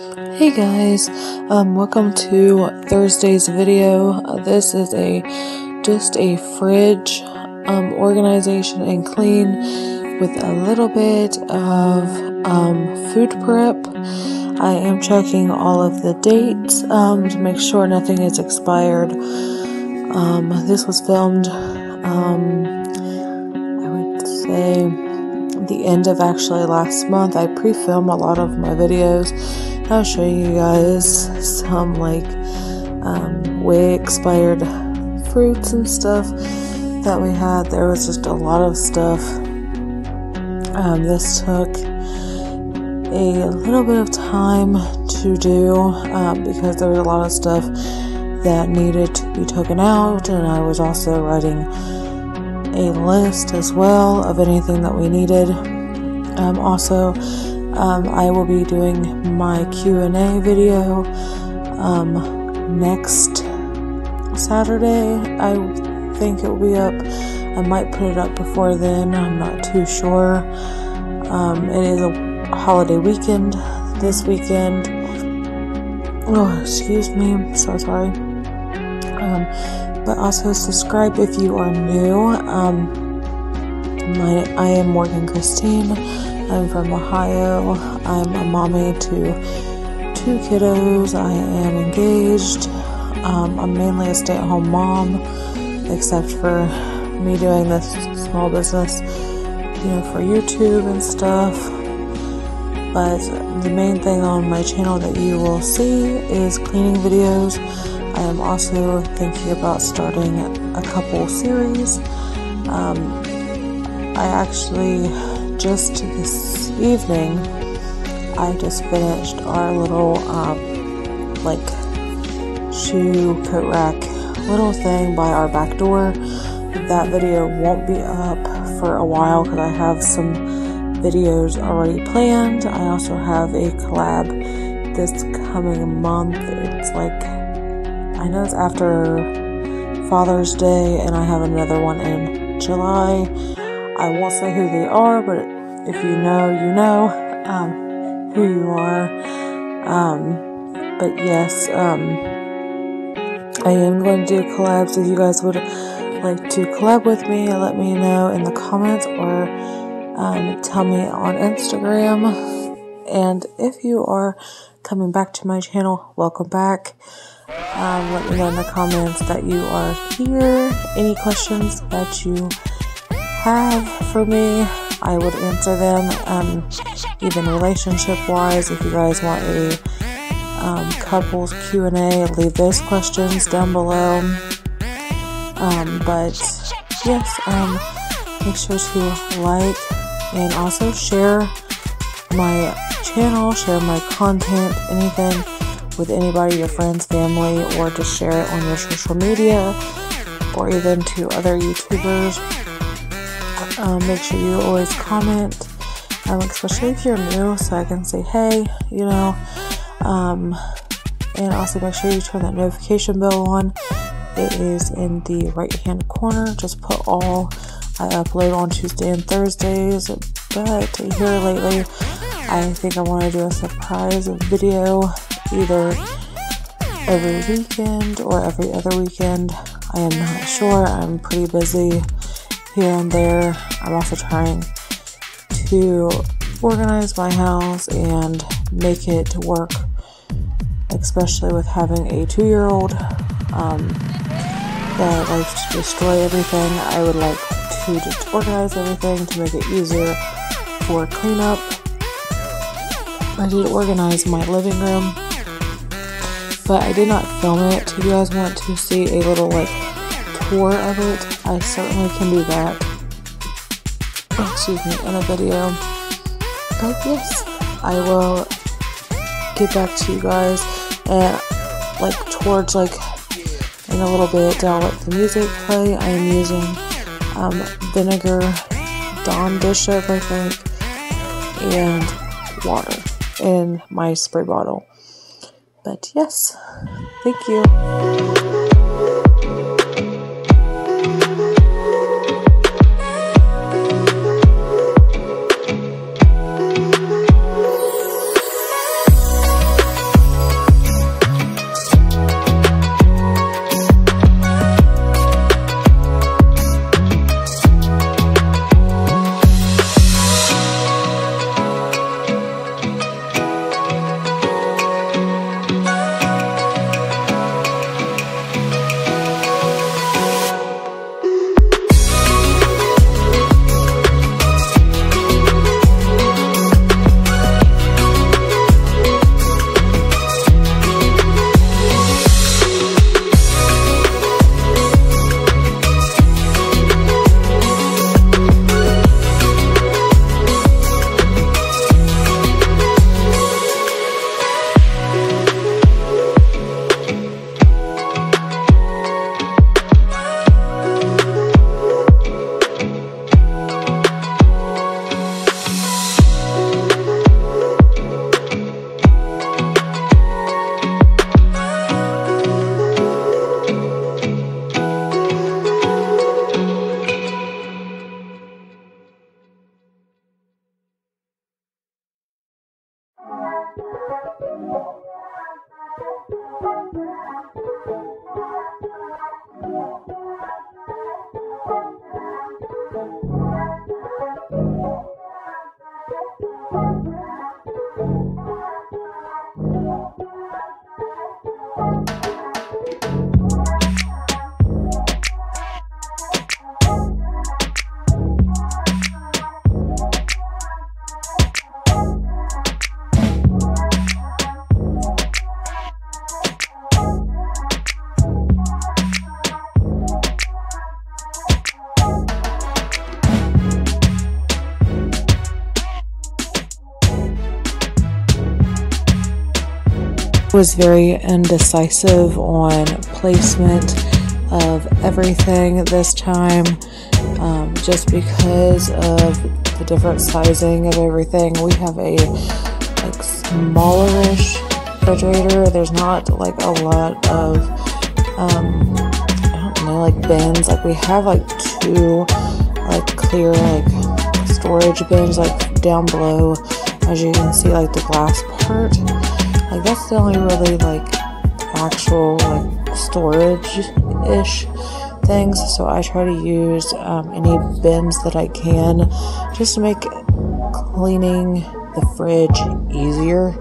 Hey guys, welcome to Thursday's video. This is just a fridge organization and clean with a little bit of food prep. I am checking all of the dates to make sure nothing is expired. This was filmed, I would say, the end of actually last month. I pre-film a lot of my videos. I'll show you guys some way expired fruits and stuff that we had. There was just a lot of stuff. This took a little bit of time to do because there was a lot of stuff that needed to be taken out, and I was also writing a list as well of anything that we needed. I will be doing my Q&A video next Saturday. I think it will be up. I might put it up before then. I'm not too sure. It is a holiday weekend this weekend. Oh, excuse me. I'm so sorry. But also subscribe if you are new. I am Morgan Christine. I'm from Ohio. I'm a mommy to 2 kiddos. I am engaged. I'm mainly a stay-at-home mom, except for me doing this small business, for YouTube and stuff. But the main thing on my channel that you will see is cleaning videos. I am also thinking about starting a couple series. I actually just this evening, I just finished our little shoe coat rack little thing by our back door. That video won't be up for a while because I have some videos already planned. I also have a collab this coming month. It's I know it's after Father's Day, and I have another one in July. I won't say who they are, but if you know, you know who you are. But yes, I am going to do collabs. If you guys would like to collab with me, let me know in the comments or tell me on Instagram. And if you are coming back to my channel, welcome back. Let me know in the comments that you are here. Any questions that you have for me, I would answer them, even relationship-wise. If you guys want a couples Q&A, leave those questions down below. But yes, make sure to like and also share my channel, share my content, anything with anybody, your friends, family, or just share it on your social media or even to other YouTubers. Make sure you always comment, especially if you're new, so I can say hey, and also make sure you turn that notification bell on. It is in the right hand corner. Just put all. I upload on Tuesday and Thursdays, but here lately I think I want to do a surprise video either every weekend or every other weekend. I am not sure. I'm pretty busy here and there. I'm also trying to organize my house and make it work, especially with having a 2-year-old that likes to destroy everything. I would like to just organize everything to make it easier for cleanup. I did organize my living room, but I did not film it. If you guys want to see a little tour of it, I certainly can do that. Excuse me, in a video. But yes, I will get back to you guys and towards in a little bit. I'll let the music play. I am using vinegar Dawn dish soap, I think, and water in my spray bottle. But yes, thank you. Was very indecisive on placement of everything this time, just because of the different sizing of everything. We have a like smallerish refrigerator. There's not like a lot of I don't know, like bins. Like we have like two like clear like storage bins like down below, as you can see, like the glass part. Like that's the only really like actual like storage-ish things. So I try to use any bins that I can just to make cleaning the fridge easier,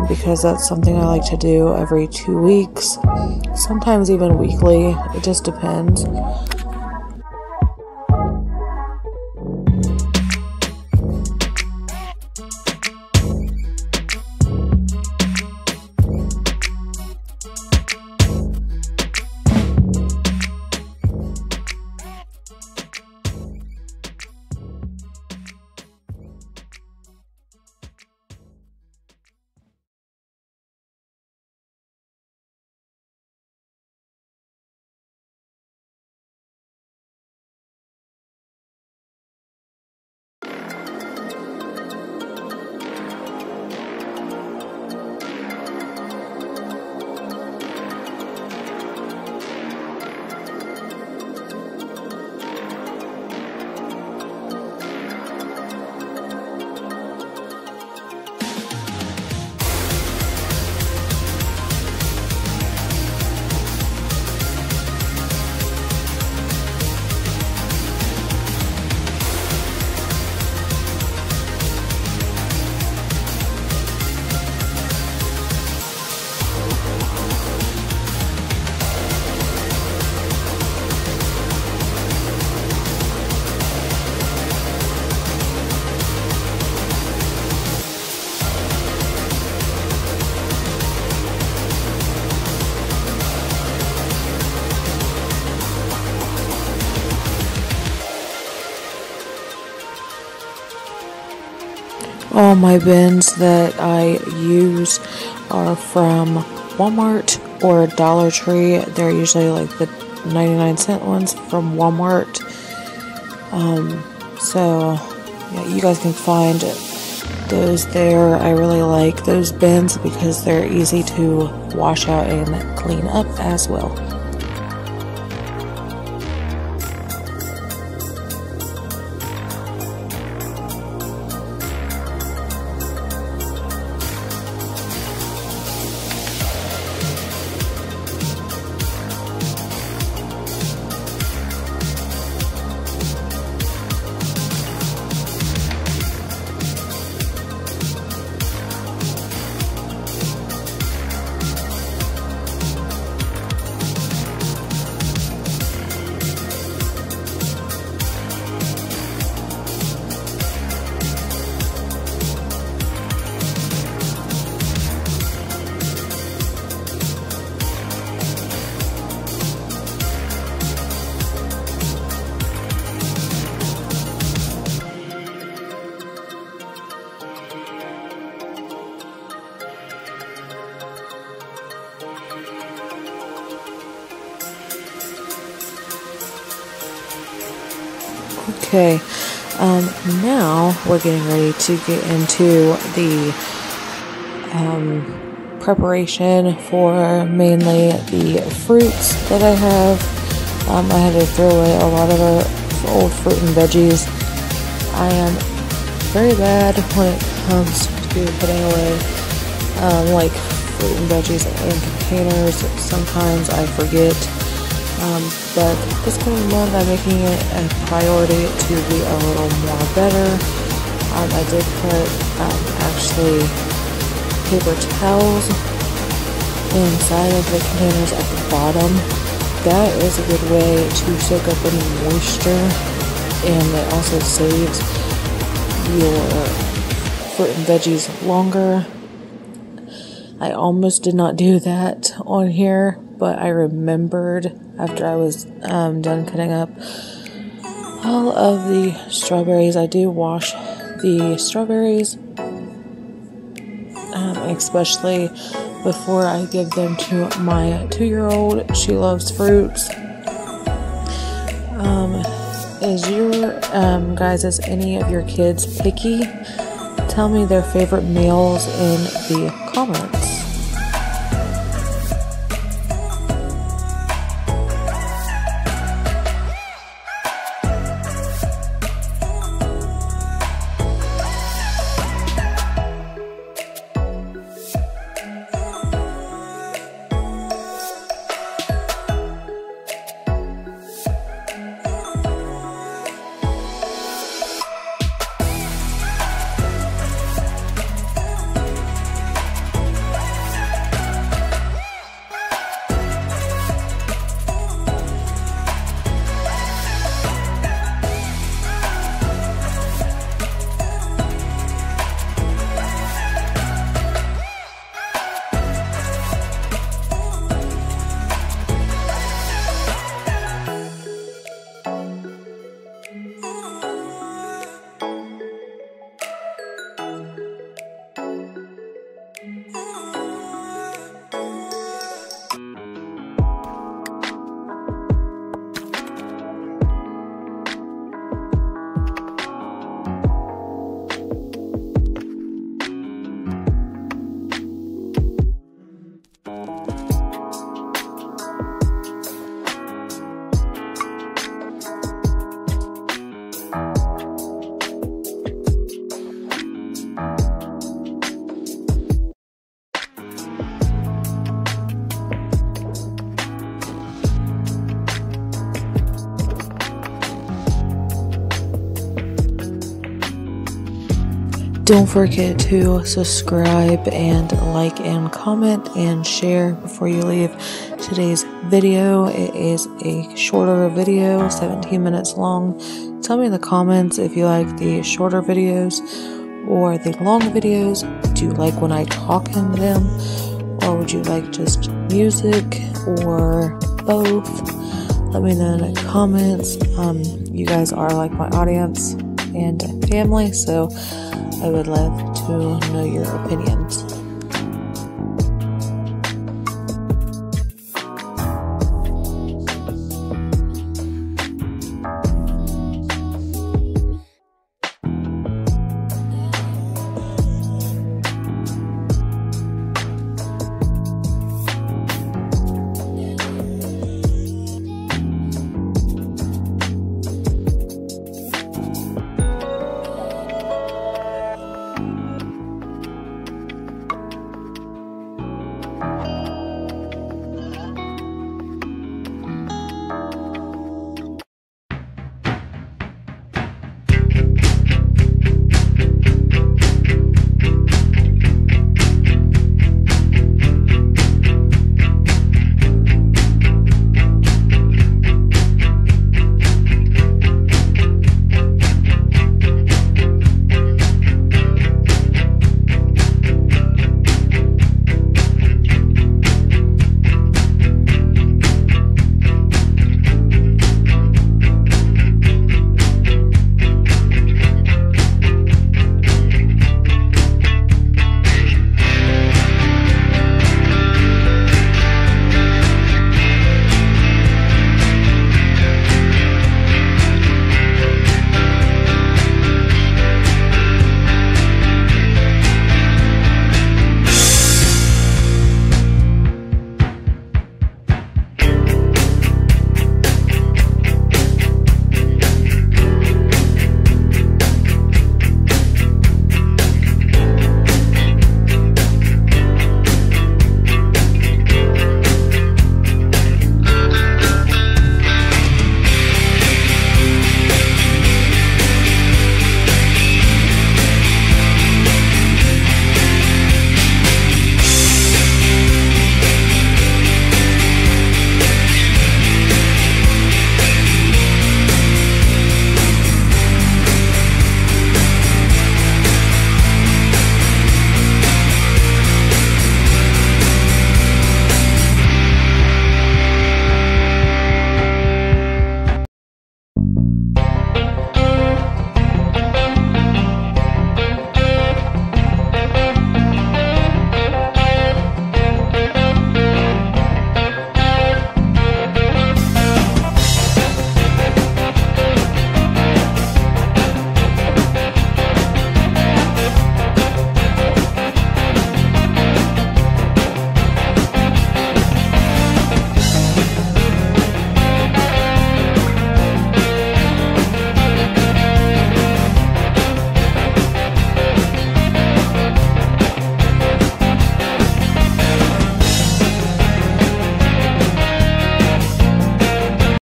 because that's something I like to do every 2 weeks, sometimes even weekly. It just depends. All my bins that I use are from Walmart or Dollar Tree. They're usually like the 99-cent ones from Walmart. So yeah, you guys can find those there. I really like those bins because they're easy to wash out and clean up as well. Okay, now we're getting ready to get into the preparation for mainly the fruits that I have. I had to throw away a lot of our old fruit and veggies. I am very bad when it comes to putting away like fruit and veggies in containers. Sometimes I forget, but this coming month I'm making it a priority to be a little more better. I did put actually paper towels inside of the containers at the bottom. That is a good way to soak up any moisture, and it also saves your fruit and veggies longer. I almost did not do that on here, but I remembered after I was done cutting up all of the strawberries. I do wash the strawberries, especially before I give them to my 2-year-old. She loves fruits. Is any of your kids picky? Tell me their favorite meals in the comments. Don't forget to subscribe and like and comment and share before you leave today's video. It is a shorter video, 17 minutes long. Tell me in the comments if you like the shorter videos or the long videos. Do you like when I talk in them, or would you like just music, or both? Let me know in the comments. You guys are like my audience and family, so I would love to know your opinions.